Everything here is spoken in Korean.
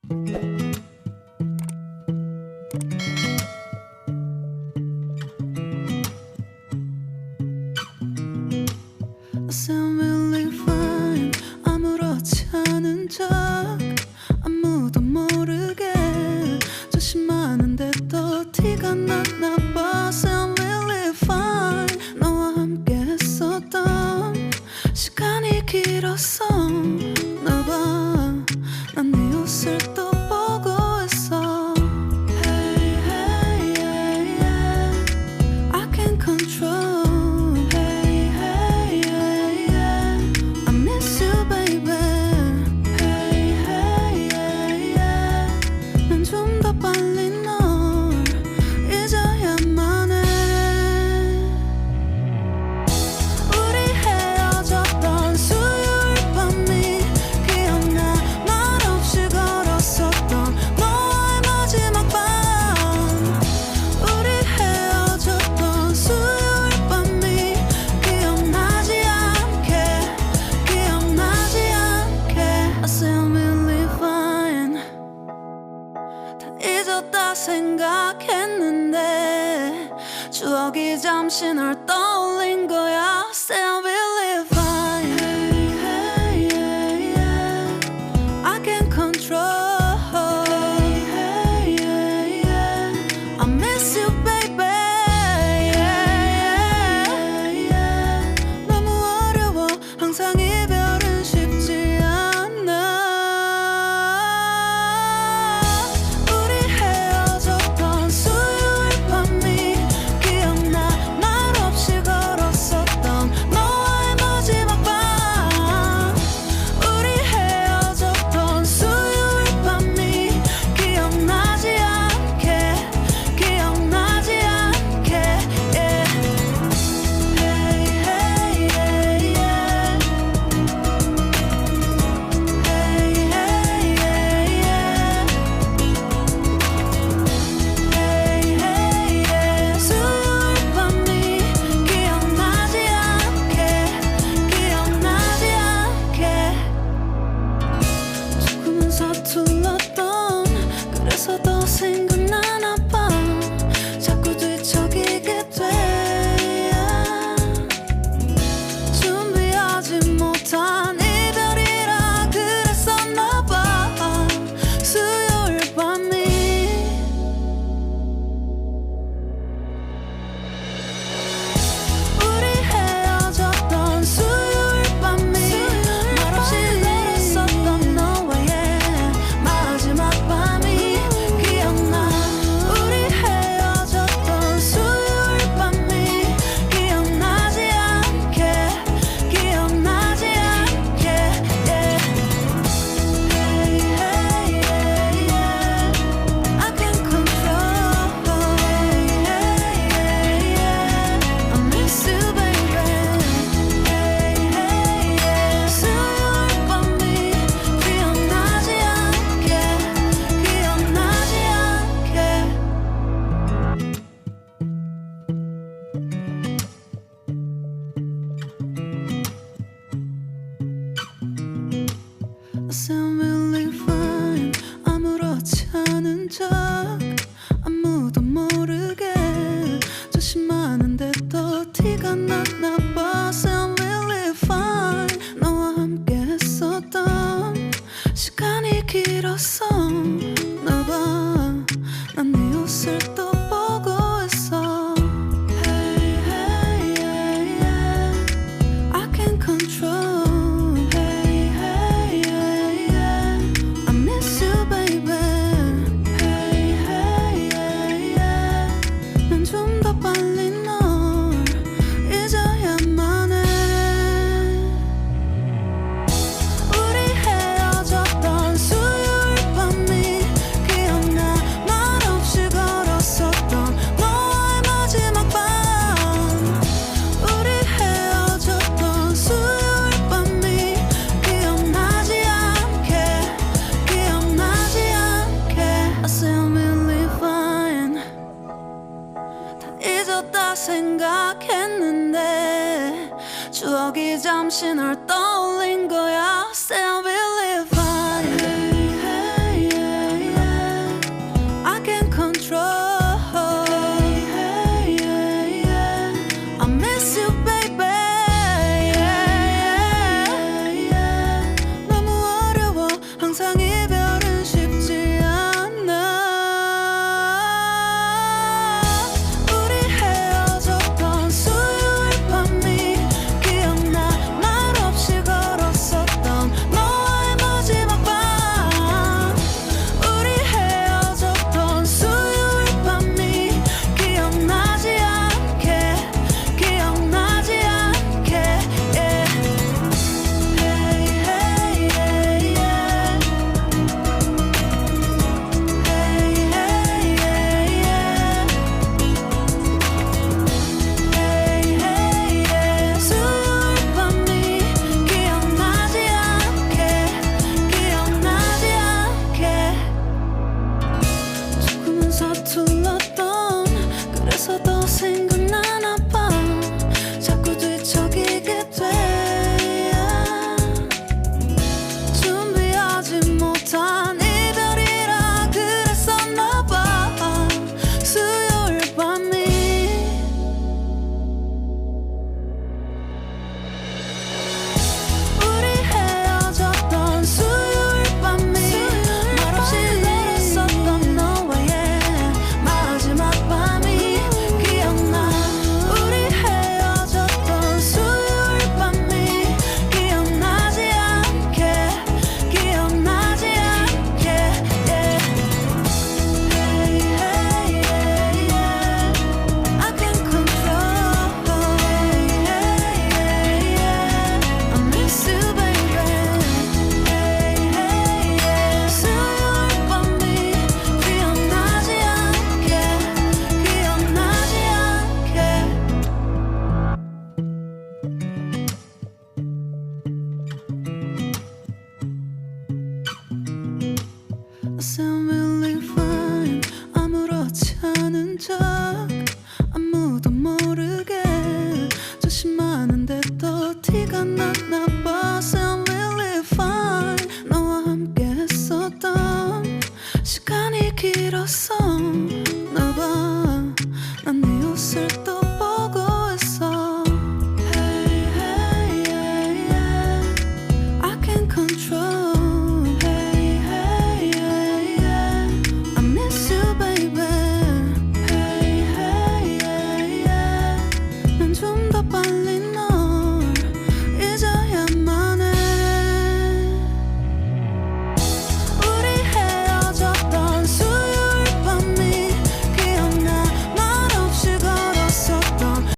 I sound really fine. 아무렇지 않은 척 아무도 모르게 조심하는데 또 티가 났나 봐. Sound really fine. 너와 함께 했었던 시간이 길었어. 나 봐, 난 네 옷을 또 보고 있어. Hey, hey, yeah, yeah. I can't control. Hey, hey, yeah, yeah. I miss you, baby. Hey, hey, yeah, yeah. 난 좀 더 빨리 널 잊어야만 해. 우리 헤어졌던 수요일 밤이 기억나. 말없이 걸었었던 너와의 마지막 밤. 우리 헤어졌던 수요일 밤이 기억나지 않게, 기억나지 않게. I sound really fine. 다 잊었다 생각했는데 추억이 잠시 널 떠올린 거야. Sound really fine. Hey, hey, yeah, yeah. I can't control. Hey, hey, yeah, yeah. I miss you, baby. Yeah, yeah, yeah. 너무 어려워. 항상 이별은 쉽지 않아. 우리 헤어졌던 수요일 밤이 기억나. 말없이 걸었었던 너와의 마지막 밤. 우리 헤어졌던 수요일 밤이 기억나지 않게, 기억나지 않게. Yeah. Hey, hey, yeah, yeah. Hey, hey, yeah, yeah. Hey, hey, yeah. 수요일 밤이 기억나지 않게, 기억나지 않게. 조금은 서툴렀던 그래서 더 생각나나 봐. 자꾸 뒤척이게 돼. 준비하지 못한 이별이라 그랬었나 봐. 수요일 밤이. 우리 헤어졌던 수요일 밤이 말없이 걸었었던 너와의 마지막 밤이 기억나. 우리 헤어졌던 수요일 밤이 기억나지 않게, 기억나지 않게. Yeah. Hey, hey, yeah, yeah. I can't control. Hey, hey, yeah, yeah. I miss you, baby. Hey, hey, yeah. 수요일 밤이 기억나지 않게, 기억나지 않게. I sound really fine. 아무렇지 않은 척 아무도 모르게 조심하는데 또 티가 났나 봐. Sound really fine. 너와 함께 했었던 시간이 길었어. 나 봐, 난 네 옷을 또 보고 있어. Hey, hey, yeah, yeah. I can't control. Hey, hey, yeah, yeah. I miss you, baby. Hey, hey, yeah, yeah. 난 좀 더 빨리 널 잊어야만 해. 우리 헤어졌던 수요일 밤이 기억나. 말없이 걸었었던 너와의 마지막 밤. 우리 헤어졌던 수요일 밤이 기억나지 않게, 기억나지 않게. I sound really fine. 다 잊었다 생각했는데 추억이 잠시 널 떠